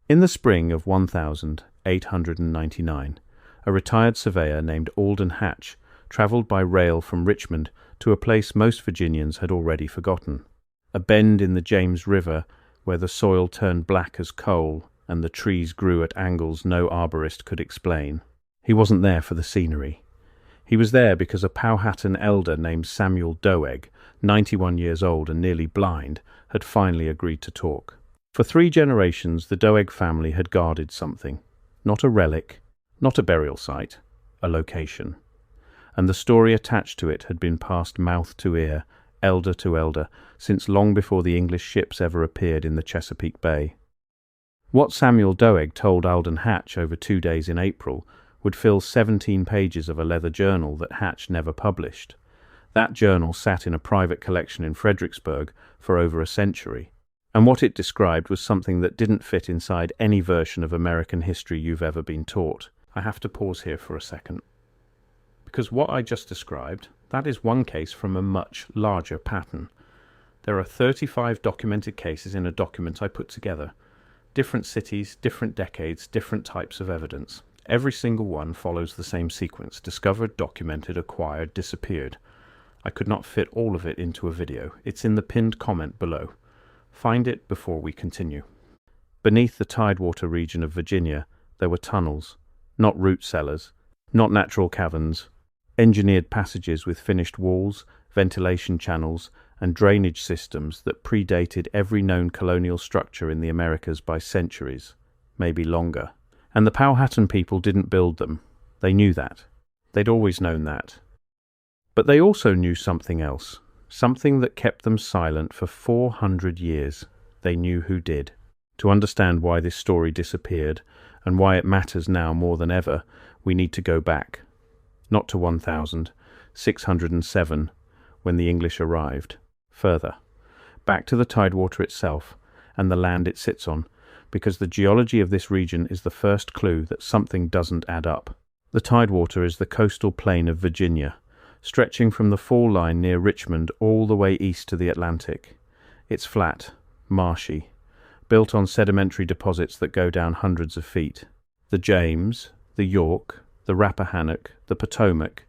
In the spring of 1899, a retired surveyor named Alden Hatch travelled by rail from Richmond to a place most Virginians had already forgotten, a bend in the James River where the soil turned black as coal and the trees grew at angles no arborist could explain. He wasn't there for the scenery. He was there because a Powhatan elder named Samuel Doeg, 91 years old and nearly blind, had finally agreed to talk. For 3 generations, the Doeg family had guarded something. Not a relic, not a burial site, a location. And the story attached to it had been passed mouth to ear, elder to elder, since long before the English ships ever appeared in the Chesapeake Bay. What Samuel Doeg told Alden Hatch over 2 days in April would fill 17 pages of a leather journal that Hatch never published. That journal sat in a private collection in Fredericksburg for over a century. And what it described was something that didn't fit inside any version of American history you've ever been taught. I have to pause here for a second. Because what I just described, that is one case from a much larger pattern. There are 35 documented cases in a document I put together. Different cities, different decades, different types of evidence. Every single one follows the same sequence: discovered, documented, acquired, disappeared. I could not fit all of it into a video. It's in the pinned comment below. Find it before we continue. Beneath the Tidewater region of Virginia, there were tunnels, not root cellars, not natural caverns, engineered passages with finished walls, ventilation channels, and drainage systems that predated every known colonial structure in the Americas by centuries, maybe longer. And the Powhatan people didn't build them. They knew that. They'd always known that. But they also knew something else. Something that kept them silent for 400 years. They knew who did. To understand why this story disappeared, and why it matters now more than ever, we need to go back. Not to 1607, when the English arrived. Further. Back to the Tidewater itself, and the land it sits on, because the geology of this region is the first clue that something doesn't add up. The Tidewater is the coastal plain of Virginia, stretching from the fall line near Richmond all the way east to the Atlantic. It's flat, marshy, built on sedimentary deposits that go down hundreds of feet. The James, the York, the Rappahannock, the Potomac.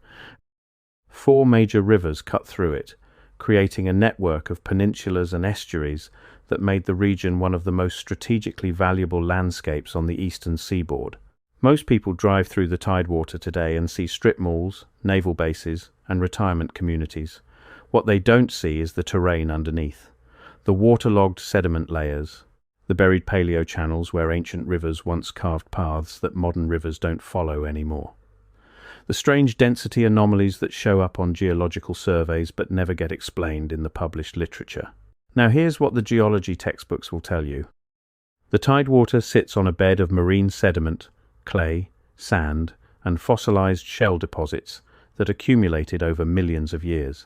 4 major rivers cut through it, creating a network of peninsulas and estuaries that made the region one of the most strategically valuable landscapes on the eastern seaboard. Most people drive through the Tidewater today and see strip malls, naval bases, and retirement communities. What they don't see is the terrain underneath. The waterlogged sediment layers, the buried paleo channels where ancient rivers once carved paths that modern rivers don't follow anymore. The strange density anomalies that show up on geological surveys but never get explained in the published literature. Now here's what the geology textbooks will tell you. The Tidewater sits on a bed of marine sediment, clay, sand, and fossilized shell deposits that accumulated over millions of years.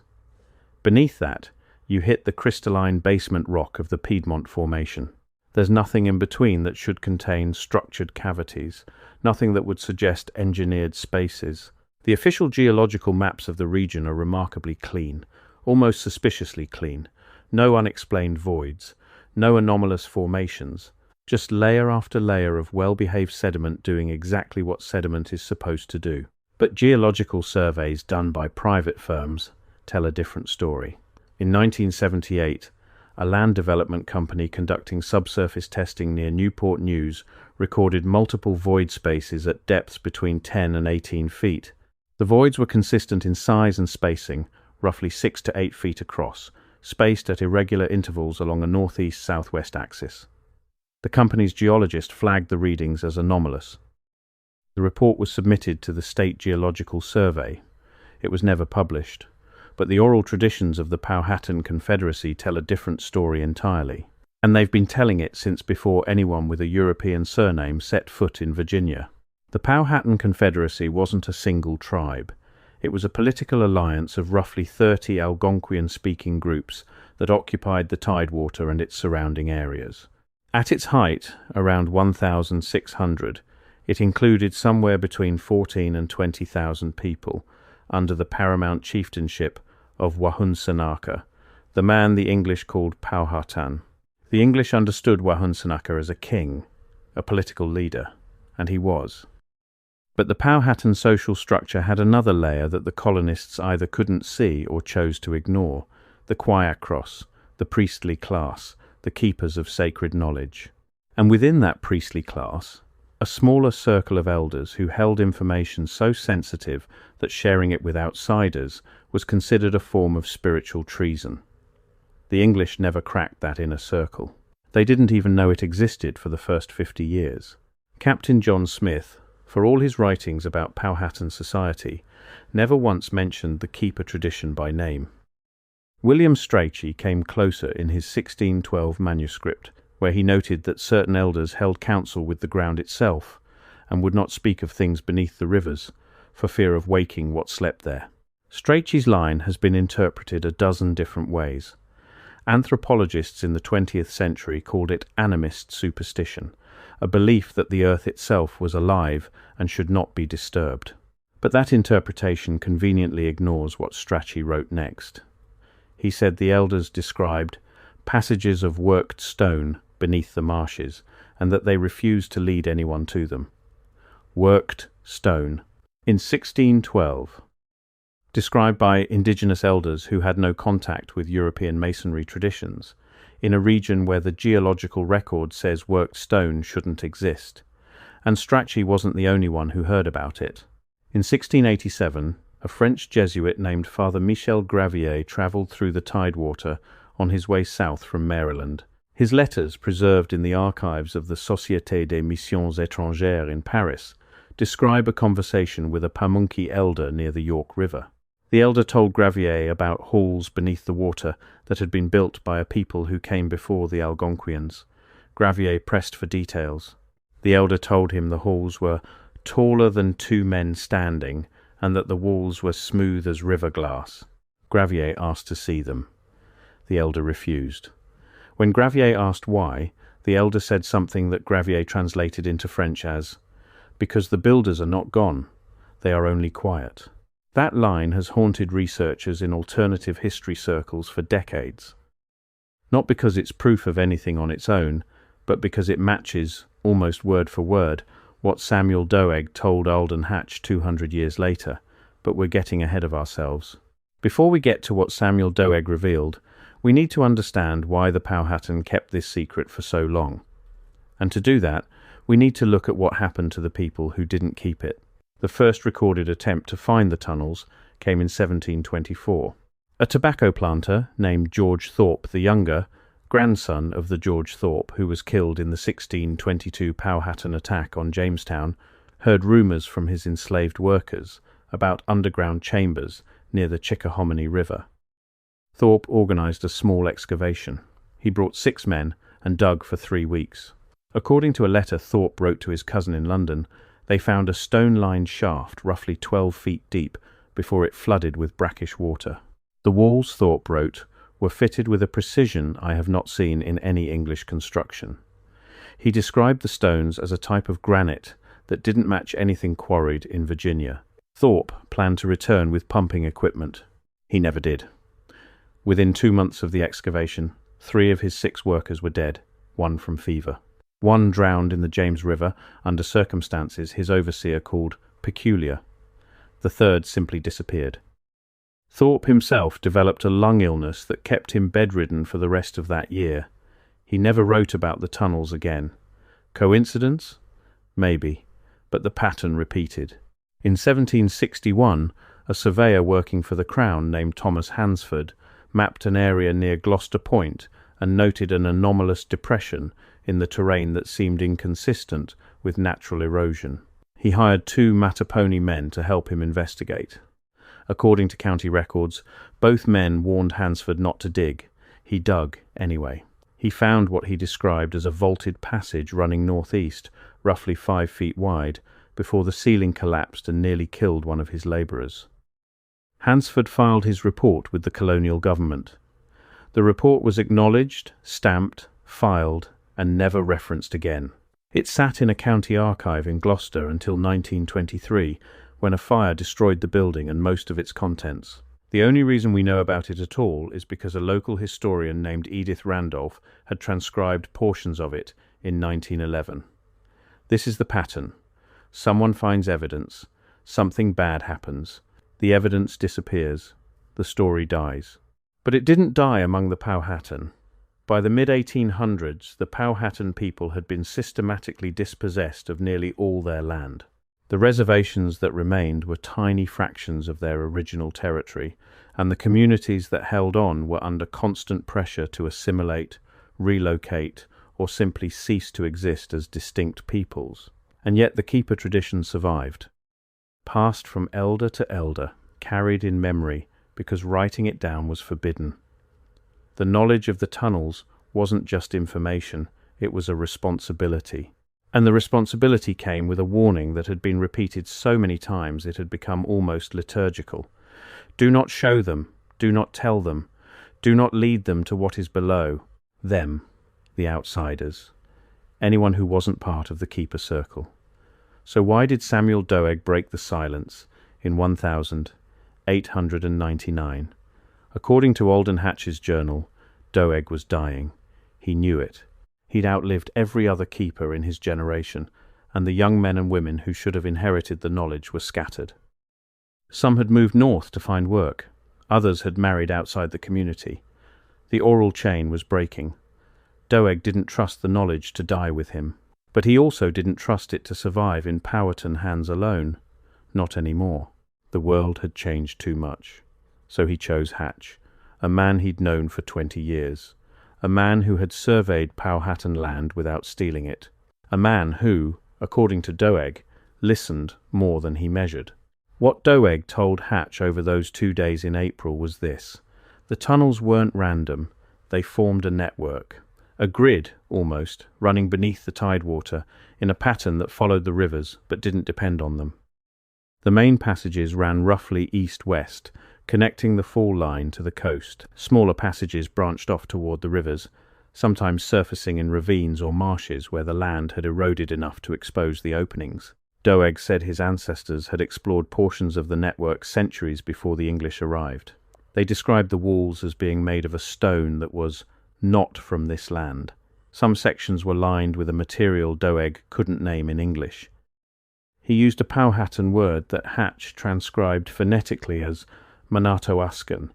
Beneath that, you hit the crystalline basement rock of the Piedmont Formation. There's nothing in between that should contain structured cavities, nothing that would suggest engineered spaces. The official geological maps of the region are remarkably clean, almost suspiciously clean. No unexplained voids, no anomalous formations, just layer after layer of well-behaved sediment doing exactly what sediment is supposed to do. But geological surveys done by private firms tell a different story. In 1978, a land development company conducting subsurface testing near Newport News recorded multiple void spaces at depths between 10 and 18 feet. The voids were consistent in size and spacing, roughly 6 to 8 feet across, spaced at irregular intervals along a northeast-southwest axis. The company's geologist flagged the readings as anomalous. The report was submitted to the State Geological Survey. It was never published, but the oral traditions of the Powhatan Confederacy tell a different story entirely. And they've been telling it since before anyone with a European surname set foot in Virginia. The Powhatan Confederacy wasn't a single tribe. It was a political alliance of roughly 30 Algonquian-speaking groups that occupied the Tidewater and its surrounding areas. At its height, around 1,600, it included somewhere between 14 and 20,000 people, under the paramount chieftainship of Wahunsenaka, the man the English called Powhatan. The English understood Wahunsenaka as a king, a political leader, and he was. But the Powhatan social structure had another layer that the colonists either couldn't see or chose to ignore: the Quiacros, the priestly class, the keepers of sacred knowledge. And within that priestly class, a smaller circle of elders who held information so sensitive that sharing it with outsiders was considered a form of spiritual treason. The English never cracked that inner circle. They didn't even know it existed for the first 50 years. Captain John Smith, for all his writings about Powhatan society, never once mentioned the keeper tradition by name. William Strachey came closer in his 1612 manuscript, where he noted that certain elders held counsel with the ground itself, and would not speak of things beneath the rivers, for fear of waking what slept there. Strachey's line has been interpreted a dozen different ways. Anthropologists in the 20th century called it animist superstition, a belief that the earth itself was alive and should not be disturbed. But that interpretation conveniently ignores what Strachey wrote next. He said the elders described passages of worked stone beneath the marshes, and that they refused to lead anyone to them. Worked stone. In 1612, described by indigenous elders who had no contact with European masonry traditions, in a region where the geological record says worked stone shouldn't exist. And Strachey wasn't the only one who heard about it. In 1687, a French Jesuit named Father Michel Gravier travelled through the Tidewater on his way south from Maryland. His letters, preserved in the archives of the Société des Missions Étrangères in Paris, describe a conversation with a Pamunkey elder near the York River. The elder told Gravier about halls beneath the water that had been built by a people who came before the Algonquians. Gravier pressed for details. The elder told him the halls were taller than 2 men standing, and that the walls were smooth as river glass. Gravier asked to see them. The elder refused. When Gravier asked why, the elder said something that Gravier translated into French as, "Because the builders are not gone, they are only quiet." That line has haunted researchers in alternative history circles for decades. Not because it's proof of anything on its own, but because it matches, almost word for word, what Samuel Doeg told Alden Hatch 200 years later, but we're getting ahead of ourselves. Before we get to what Samuel Doeg revealed, we need to understand why the Powhatan kept this secret for so long. And to do that, we need to look at what happened to the people who didn't keep it. The first recorded attempt to find the tunnels came in 1724. A tobacco planter named George Thorpe the Younger, grandson of the George Thorpe who was killed in the 1622 Powhatan attack on Jamestown, heard rumours from his enslaved workers about underground chambers near the Chickahominy River. Thorpe organised a small excavation. He brought 6 men and dug for 3 weeks. According to a letter Thorpe wrote to his cousin in London, they found a stone-lined shaft roughly 12 feet deep before it flooded with brackish water. The walls, Thorpe wrote, were fitted with a precision I have not seen in any English construction. He described the stones as a type of granite that didn't match anything quarried in Virginia. Thorpe planned to return with pumping equipment. He never did. Within 2 months of the excavation, 3 of his 6 workers were dead, 1 from fever. 1 drowned in the James River under circumstances his overseer called peculiar. The 3rd simply disappeared. Thorpe himself developed a lung illness that kept him bedridden for the rest of that year. He never wrote about the tunnels again. Coincidence? Maybe, but the pattern repeated. In 1761, a surveyor working for the Crown named Thomas Hansford mapped an area near Gloucester Point and noted an anomalous depression in the terrain that seemed inconsistent with natural erosion. He hired 2 Mattapony men to help him investigate. According to county records, both men warned Hansford not to dig. He dug anyway. He found what he described as a vaulted passage running northeast, roughly 5 feet wide, before the ceiling collapsed and nearly killed one of his labourers. Hansford filed his report with the colonial government. The report was acknowledged, stamped, filed, and never referenced again. It sat in a county archive in Gloucester until 1923, when a fire destroyed the building and most of its contents. The only reason we know about it at all is because a local historian named Edith Randolph had transcribed portions of it in 1911. This is the pattern. Someone finds evidence, something bad happens, the evidence disappears, the story dies. But it didn't die among the Powhatan. By the mid-1800s, the Powhatan people had been systematically dispossessed of nearly all their land. The reservations that remained were tiny fractions of their original territory, and the communities that held on were under constant pressure to assimilate, relocate, or simply cease to exist as distinct peoples. And yet the keeper tradition survived, passed from elder to elder, carried in memory because writing it down was forbidden. The knowledge of the tunnels wasn't just information, it was a responsibility. And the responsibility came with a warning that had been repeated so many times it had become almost liturgical. Do not show them, do not tell them, do not lead them to what is below, them, the outsiders, anyone who wasn't part of the keeper circle. So why did Samuel Doeg break the silence in 1899? According to Alden Hatch's journal, Doeg was dying. He knew it. He'd outlived every other keeper in his generation, and the young men and women who should have inherited the knowledge were scattered. Some had moved north to find work. Others had married outside the community. The oral chain was breaking. Doeg didn't trust the knowledge to die with him, but he also didn't trust it to survive in Powhatan hands alone. Not anymore. The world had changed too much. So he chose Hatch, a man he'd known for 20 years, a man who had surveyed Powhatan land without stealing it, a man who, according to Doeg, listened more than he measured. What Doeg told Hatch over those 2 days in April was this: the tunnels weren't random, they formed a network. A grid, almost, running beneath the Tidewater in a pattern that followed the rivers but didn't depend on them. The main passages ran roughly east-west, connecting the fall line to the coast. Smaller passages branched off toward the rivers, sometimes surfacing in ravines or marshes where the land had eroded enough to expose the openings. Doeg said his ancestors had explored portions of the network centuries before the English arrived. They described the walls as being made of a stone that was not from this land. Some sections were lined with a material Doeg couldn't name in English. He used a Powhatan word that Hatch transcribed phonetically as Manatoaskan,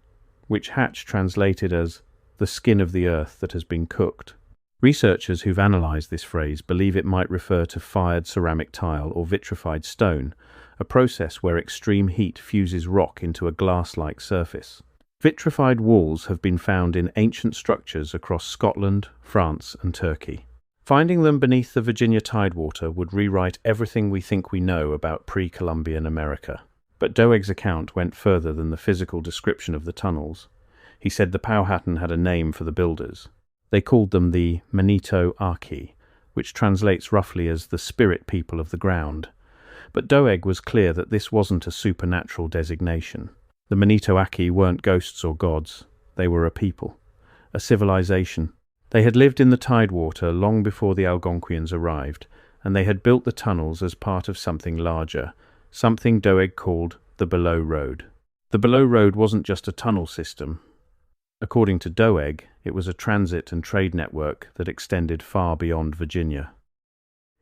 which Hatch translated as the skin of the earth that has been cooked. Researchers who've analysed this phrase believe it might refer to fired ceramic tile or vitrified stone, a process where extreme heat fuses rock into a glass-like surface. Vitrified walls have been found in ancient structures across Scotland, France, and Turkey. Finding them beneath the Virginia Tidewater would rewrite everything we think we know about pre-Columbian America. But Doeg's account went further than the physical description of the tunnels. He said the Powhatan had a name for the builders. They called them the Manito-Aki, which translates roughly as the spirit people of the ground. But Doeg was clear that this wasn't a supernatural designation. The Manito-Aki weren't ghosts or gods. They were a people, a civilization. They had lived in the Tidewater long before the Algonquians arrived, and they had built the tunnels as part of something larger, something Doeg called the Below Road. The Below Road wasn't just a tunnel system. According to Doeg, it was a transit and trade network that extended far beyond Virginia.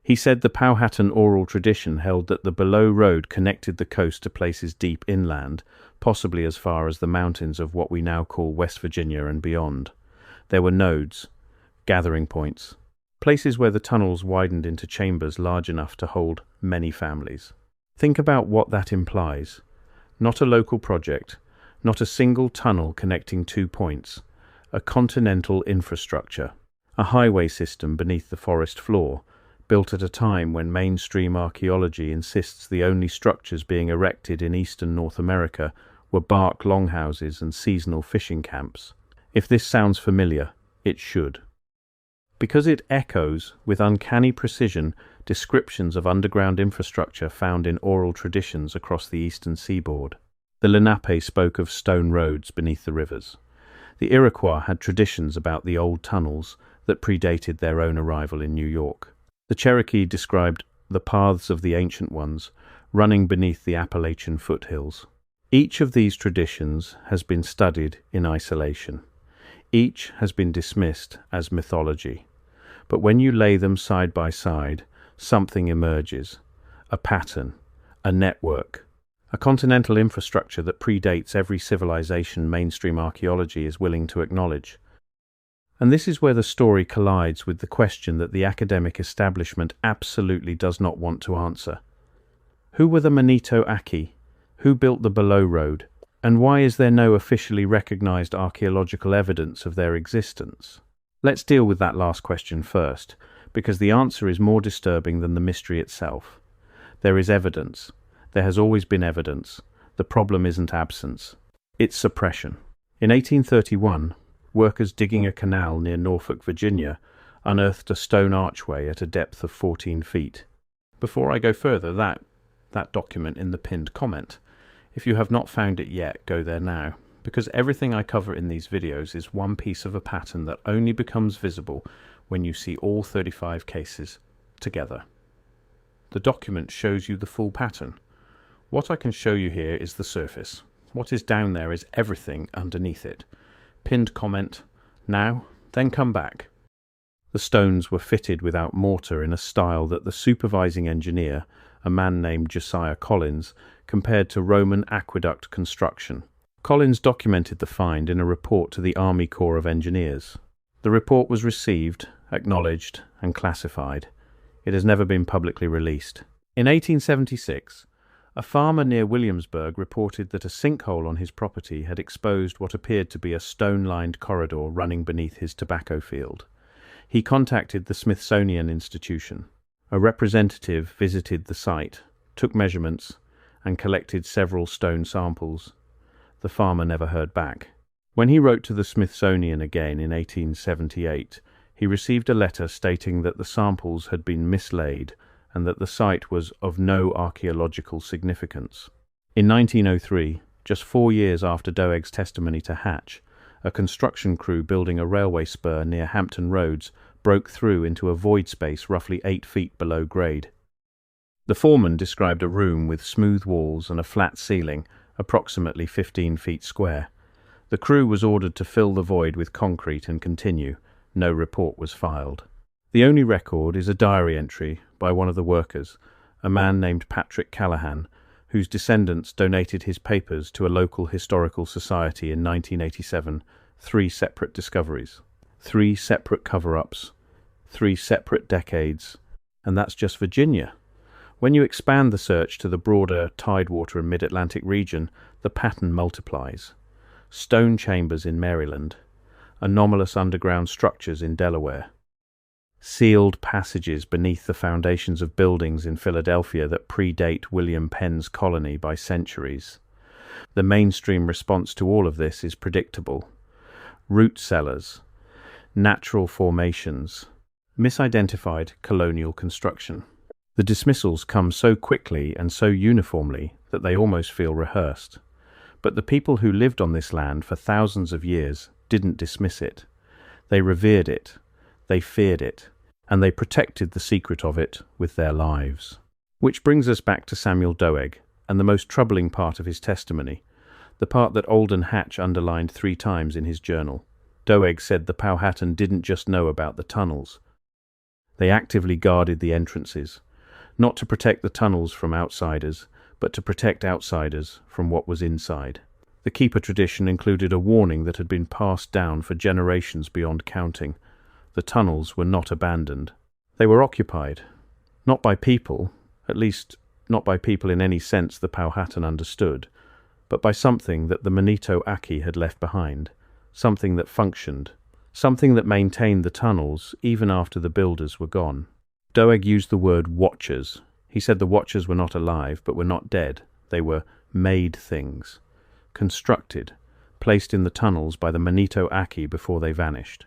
He said the Powhatan oral tradition held that the Below Road connected the coast to places deep inland, possibly as far as the mountains of what we now call West Virginia and beyond. There were nodes, gathering points, places where the tunnels widened into chambers large enough to hold many families. Think about what that implies. Not a local project, not a single tunnel connecting 2 points, a continental infrastructure, a highway system beneath the forest floor, built at a time when mainstream archaeology insists the only structures being erected in eastern North America were bark longhouses and seasonal fishing camps. If this sounds familiar, it should. Because it echoes, with uncanny precision, descriptions of underground infrastructure found in oral traditions across the eastern seaboard. The Lenape spoke of stone roads beneath the rivers. The Iroquois had traditions about the old tunnels that predated their own arrival in New York. The Cherokee described the paths of the ancient ones, running beneath the Appalachian foothills. Each of these traditions has been studied in isolation. Each has been dismissed as mythology. But when you lay them side by side, something emerges. A pattern, a network, a continental infrastructure that predates every civilization mainstream archaeology is willing to acknowledge. And this is where the story collides with the question that the academic establishment absolutely does not want to answer. Who were the Manito-Aki? Who built the Below Road? And why is there no officially recognized archaeological evidence of their existence? Let's deal with that last question first, because the answer is more disturbing than the mystery itself. There is evidence. There has always been evidence. The problem isn't absence. It's suppression. In 1831, workers digging a canal near Norfolk, Virginia, unearthed a stone archway at a depth of 14 feet. Before I go further, that document in the pinned comment. If you have not found it yet, go there now, because everything I cover in these videos is one piece of a pattern that only becomes visible when you see all 35 cases together. The document shows you the full pattern. What I can show you here is the surface. What is down there is everything underneath it. Pinned comment, now, then come back. The stones were fitted without mortar in a style that the supervising engineer, a man named Josiah Collins, compared to Roman aqueduct construction. Collins documented the find in a report to the Army Corps of Engineers. The report was received, acknowledged, and classified. It has never been publicly released. In 1876, a farmer near Williamsburg reported that a sinkhole on his property had exposed what appeared to be a stone-lined corridor running beneath his tobacco field. He contacted the Smithsonian Institution. A representative visited the site, took measurements, and collected several stone samples. The farmer never heard back. When he wrote to the Smithsonian again in 1878, he received a letter stating that the samples had been mislaid and that the site was of no archaeological significance. In 1903, just 4 years after Doegg's testimony to Hatch, a construction crew building a railway spur near Hampton Roads broke through into a void space roughly 8 feet below grade. The foreman described a room with smooth walls and a flat ceiling, approximately 15 feet square. The crew was ordered to fill the void with concrete and continue. No report was filed. The only record is a diary entry by one of the workers, a man named Patrick Callahan, whose descendants donated his papers to a local historical society in 1987. 3 separate discoveries, 3 separate cover-ups, 3 separate decades, and that's just Virginia. When you expand the search to the broader Tidewater and Mid-Atlantic region, the pattern multiplies. Stone chambers in Maryland, anomalous underground structures in Delaware, sealed passages beneath the foundations of buildings in Philadelphia that predate William Penn's colony by centuries. The mainstream response to all of this is predictable. Root cellars, natural formations, misidentified colonial construction. The dismissals come so quickly and so uniformly that they almost feel rehearsed. But the people who lived on this land for thousands of years didn't dismiss it. They revered it, they feared it, and they protected the secret of it with their lives. Which brings us back to Samuel Doegg, and the most troubling part of his testimony, the part that Alden Hatch underlined 3 times in his journal. Doegg said the Powhatan didn't just know about the tunnels. They actively guarded the entrances, not to protect the tunnels from outsiders, but to protect outsiders from what was inside. The keeper tradition included a warning that had been passed down for generations beyond counting. The tunnels were not abandoned. They were occupied, not by people, at least not by people in any sense the Powhatan understood, but by something that the Manito-Aki had left behind, something that functioned, something that maintained the tunnels even after the builders were gone. Doegg used the word watchers. He said the watchers were not alive, but were not dead. They were made things, constructed, placed in the tunnels by the Manito-Aki before they vanished.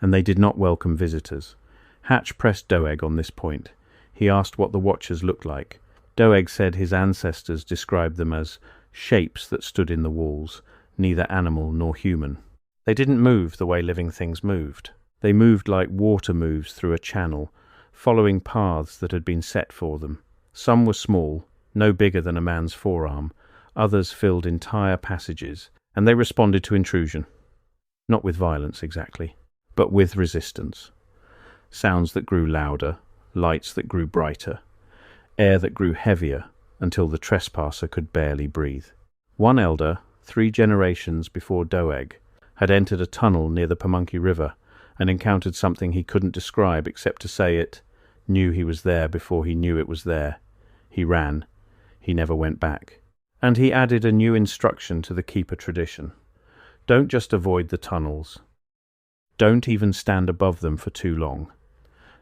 And they did not welcome visitors. Hatch pressed Doegg on this point. He asked what the watchers looked like. Doegg said his ancestors described them as shapes that stood in the walls, neither animal nor human. They didn't move the way living things moved. They moved like water moves through a channel, following paths that had been set for them. Some were small, no bigger than a man's forearm. Others filled entire passages, and they responded to intrusion. Not with violence exactly, but with resistance. Sounds that grew louder, lights that grew brighter, air that grew heavier until the trespasser could barely breathe. One elder, 3 generations before Doeg, had entered a tunnel near the Pamunkey River and encountered something he couldn't describe except to say it knew he was there before he knew it was there. He ran. He never went back. And he added a new instruction to the keeper tradition. Don't just avoid the tunnels. Don't even stand above them for too long.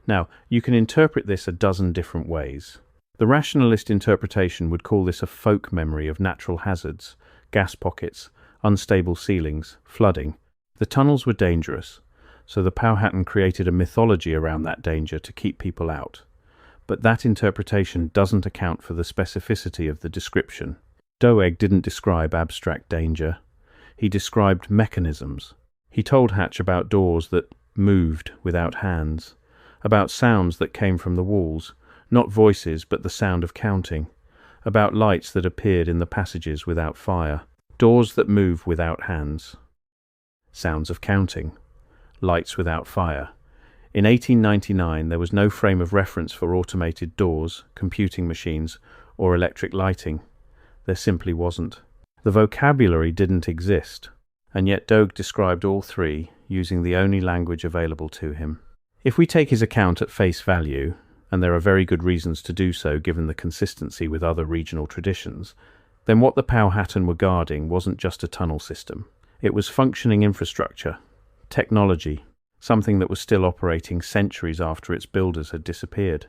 Now, you can interpret this a dozen different ways. The rationalist interpretation would call this a folk memory of natural hazards, gas pockets, unstable ceilings, flooding. The tunnels were dangerous, so the Powhatan created a mythology around that danger to keep people out. But that interpretation doesn't account for the specificity of the description. Doeg didn't describe abstract danger. He described mechanisms. He told Hatch about doors that moved without hands, about sounds that came from the walls, not voices but the sound of counting, about lights that appeared in the passages without fire, doors that move without hands, sounds of counting, lights without fire. In 1899 there was no frame of reference for automated doors, computing machines, or electric lighting. There simply wasn't. The vocabulary didn't exist, and yet Doeg described all three using the only language available to him. If we take his account at face value, and there are very good reasons to do so given the consistency with other regional traditions, then what the Powhatan were guarding wasn't just a tunnel system. It was functioning infrastructure, technology, something that was still operating centuries after its builders had disappeared.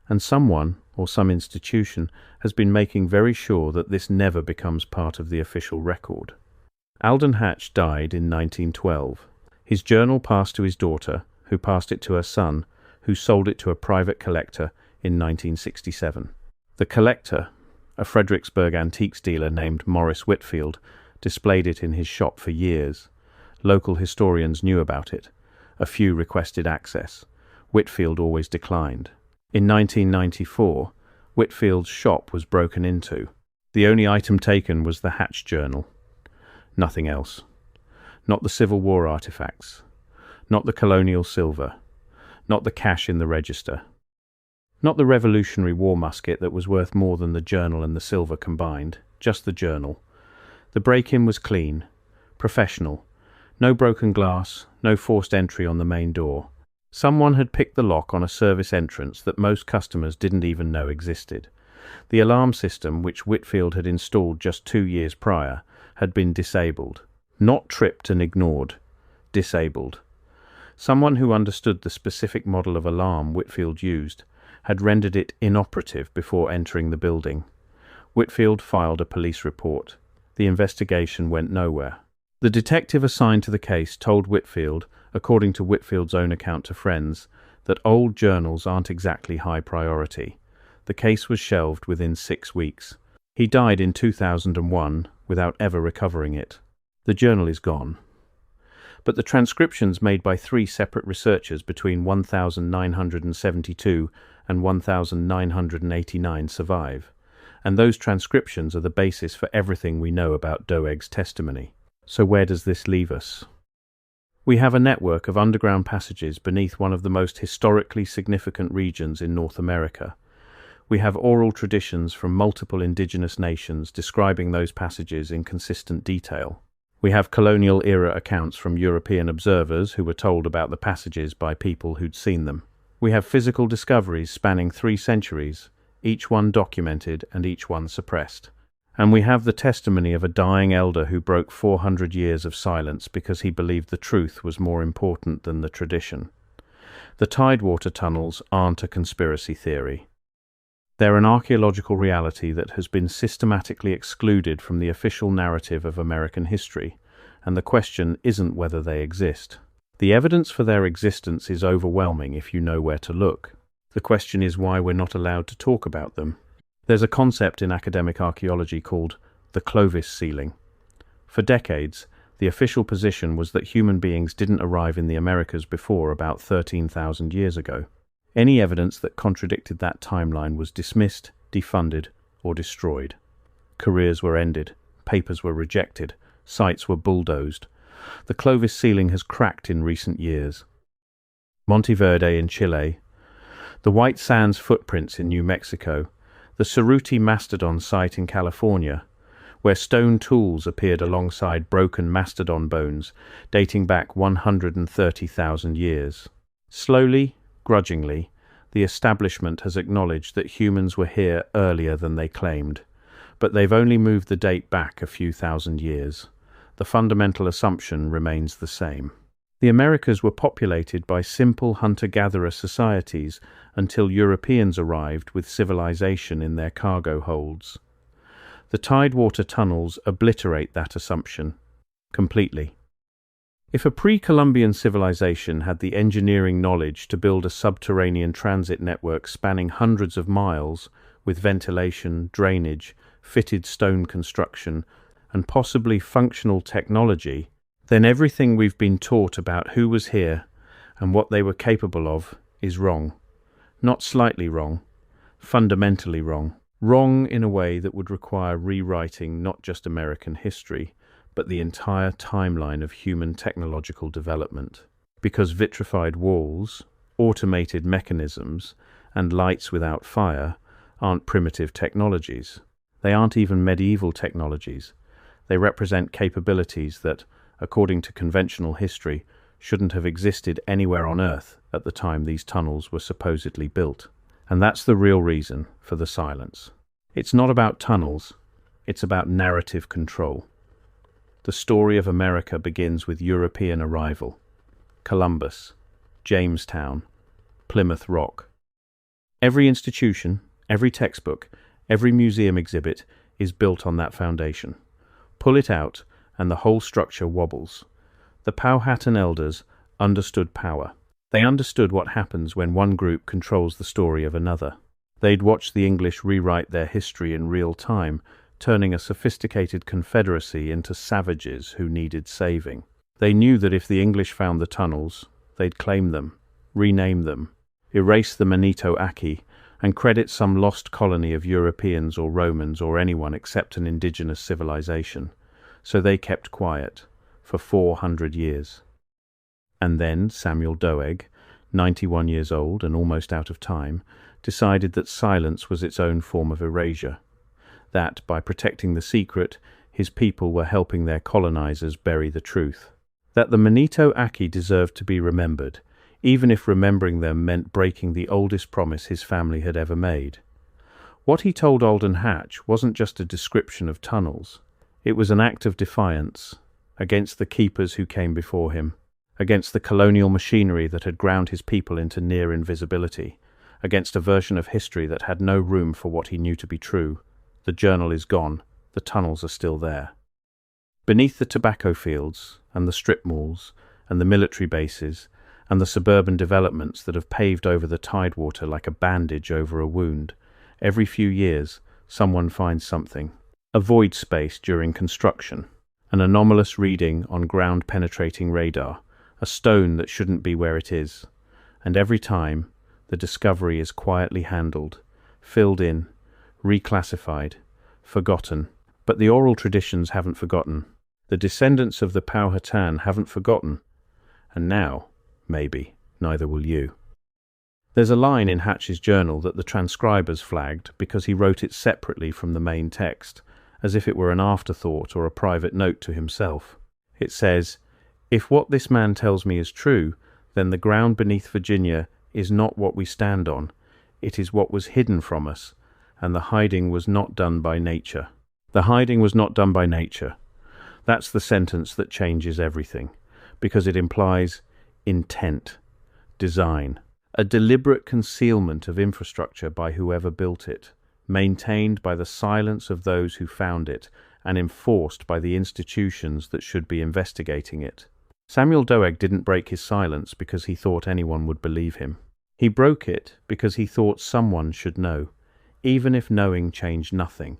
And someone, or some institution, has been making very sure that this never becomes part of the official record. Alden Hatch died in 1912. His journal passed to his daughter, who passed it to her son, who sold it to a private collector in 1967. The collector, a Fredericksburg antiques dealer named Morris Whitfield, displayed it in his shop for years. Local historians knew about it. A few requested access. Whitfield always declined. In 1994, Whitfield's shop was broken into. The only item taken was the Hatch journal. Nothing else. Not the Civil War artifacts. Not the colonial silver. Not the cash in the register. Not the Revolutionary War musket that was worth more than the journal and the silver combined. Just the journal. The break-in was clean, professional. No broken glass, no forced entry on the main door. Someone had picked the lock on a service entrance that most customers didn't even know existed. The alarm system, which Whitfield had installed just 2 years prior, had been disabled. Not tripped and ignored. Disabled. Someone who understood the specific model of alarm Whitfield used had rendered it inoperative before entering the building. Whitfield filed a police report. The investigation went nowhere. The detective assigned to the case told Whitfield, according to Whitfield's own account to friends, that old journals aren't exactly high priority. The case was shelved within 6 weeks. He died in 2001 without ever recovering it. The journal is gone. But the transcriptions made by 3 separate researchers between 1972 and 1989 survive, and those transcriptions are the basis for everything we know about Doeg's testimony. So where does this leave us? We have a network of underground passages beneath one of the most historically significant regions in North America. We have oral traditions from multiple indigenous nations describing those passages in consistent detail. We have colonial-era accounts from European observers who were told about the passages by people who'd seen them. We have physical discoveries spanning 3 centuries, each one documented and each one suppressed. And we have the testimony of a dying elder who broke 400 years of silence because he believed the truth was more important than the tradition. The Tidewater tunnels aren't a conspiracy theory. They're an archaeological reality that has been systematically excluded from the official narrative of American history, and the question isn't whether they exist. The evidence for their existence is overwhelming if you know where to look. The question is why we're not allowed to talk about them. There's a concept in academic archaeology called the Clovis ceiling. For decades, the official position was that human beings didn't arrive in the Americas before about 13,000 years ago. Any evidence that contradicted that timeline was dismissed, defunded, or destroyed. Careers were ended, papers were rejected, sites were bulldozed. The Clovis ceiling has cracked in recent years. Monteverde in Chile, The White Sands footprints in New Mexico, the Cerruti Mastodon site in California, where stone tools appeared alongside broken mastodon bones dating back 130,000 years. Slowly, grudgingly, the establishment has acknowledged that humans were here earlier than they claimed, but they've only moved the date back a few thousand years. The fundamental assumption remains the same. The Americas were populated by simple hunter-gatherer societies until Europeans arrived with civilization in their cargo holds. The Tidewater tunnels obliterate that assumption completely. If a pre-Columbian civilization had the engineering knowledge to build a subterranean transit network spanning hundreds of miles, with ventilation, drainage, fitted stone construction, and possibly functional technology, then everything we've been taught about who was here and what they were capable of is wrong. Not slightly wrong, fundamentally wrong. Wrong in a way that would require rewriting not just American history, but the entire timeline of human technological development. Because vitrified walls, automated mechanisms, and lights without fire aren't primitive technologies. They aren't even medieval technologies. They represent capabilities that, according to conventional history, shouldn't have existed anywhere on Earth at the time these tunnels were supposedly built. And that's the real reason for the silence. It's not about tunnels, it's about narrative control. The story of America begins with European arrival. Columbus, Jamestown, Plymouth Rock. Every institution, every textbook, every museum exhibit is built on that foundation. Pull it out, and the whole structure wobbles. The Powhatan Elders understood power. They understood what happens when one group controls the story of another. They'd watched the English rewrite their history in real time, turning a sophisticated confederacy into savages who needed saving. They knew that if the English found the tunnels, they'd claim them, rename them, erase the Manito-Aki, and credit some lost colony of Europeans or Romans or anyone except an indigenous civilization. So they kept quiet for 400 years. And then Samuel Doeg, 91 years old and almost out of time, decided that silence was its own form of erasure, that by protecting the secret, his people were helping their colonizers bury the truth, that the Manito-Aki deserved to be remembered, even if remembering them meant breaking the oldest promise his family had ever made. What he told Alden Hatch wasn't just a description of tunnels. It was an act of defiance against the keepers who came before him, against the colonial machinery that had ground his people into near invisibility, against a version of history that had no room for what he knew to be true. The journal is gone, the tunnels are still there. Beneath the tobacco fields, and the strip malls, and the military bases, and the suburban developments that have paved over the Tidewater like a bandage over a wound, every few years someone finds something. A void space during construction, an anomalous reading on ground-penetrating radar, a stone that shouldn't be where it is, and every time the discovery is quietly handled, filled in, reclassified, forgotten. But the oral traditions haven't forgotten. The descendants of the Powhatan haven't forgotten. And now, maybe, neither will you. There's a line in Hatch's journal that the transcribers flagged because he wrote it separately from the main text, as if it were an afterthought or a private note to himself. It says, "If what this man tells me is true, then the ground beneath Virginia is not what we stand on. It is what was hidden from us, and the hiding was not done by nature." The hiding was not done by nature. That's the sentence that changes everything, because it implies intent, design, a deliberate concealment of infrastructure by whoever built it, maintained by the silence of those who found it, and enforced by the institutions that should be investigating it. Samuel Doeg didn't break his silence because he thought anyone would believe him. He broke it because he thought someone should know, even if knowing changed nothing,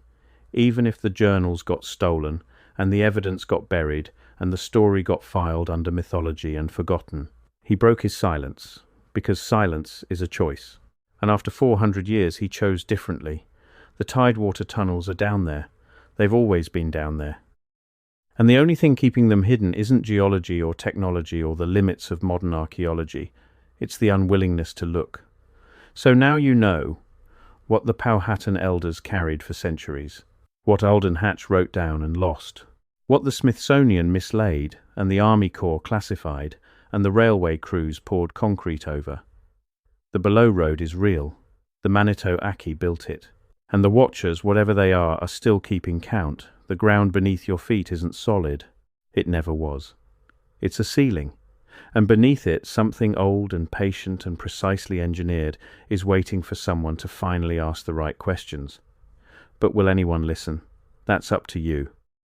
even if the journals got stolen, and the evidence got buried, and the story got filed under mythology and forgotten. He broke his silence, because silence is a choice. And after 400 years he chose differently. The Tidewater tunnels are down there. They've always been down there. And the only thing keeping them hidden isn't geology or technology or the limits of modern archaeology. It's the unwillingness to look. So now you know what the Powhatan Elders carried for centuries, what Alden Hatch wrote down and lost, what the Smithsonian mislaid and the Army Corps classified and the railway crews poured concrete over. The below road is real. The Manitou Aki built it. And the watchers, whatever they are still keeping count. The ground beneath your feet isn't solid. It never was. It's a ceiling. And beneath it, something old and patient and precisely engineered is waiting for someone to finally ask the right questions. But will anyone listen? That's up to you.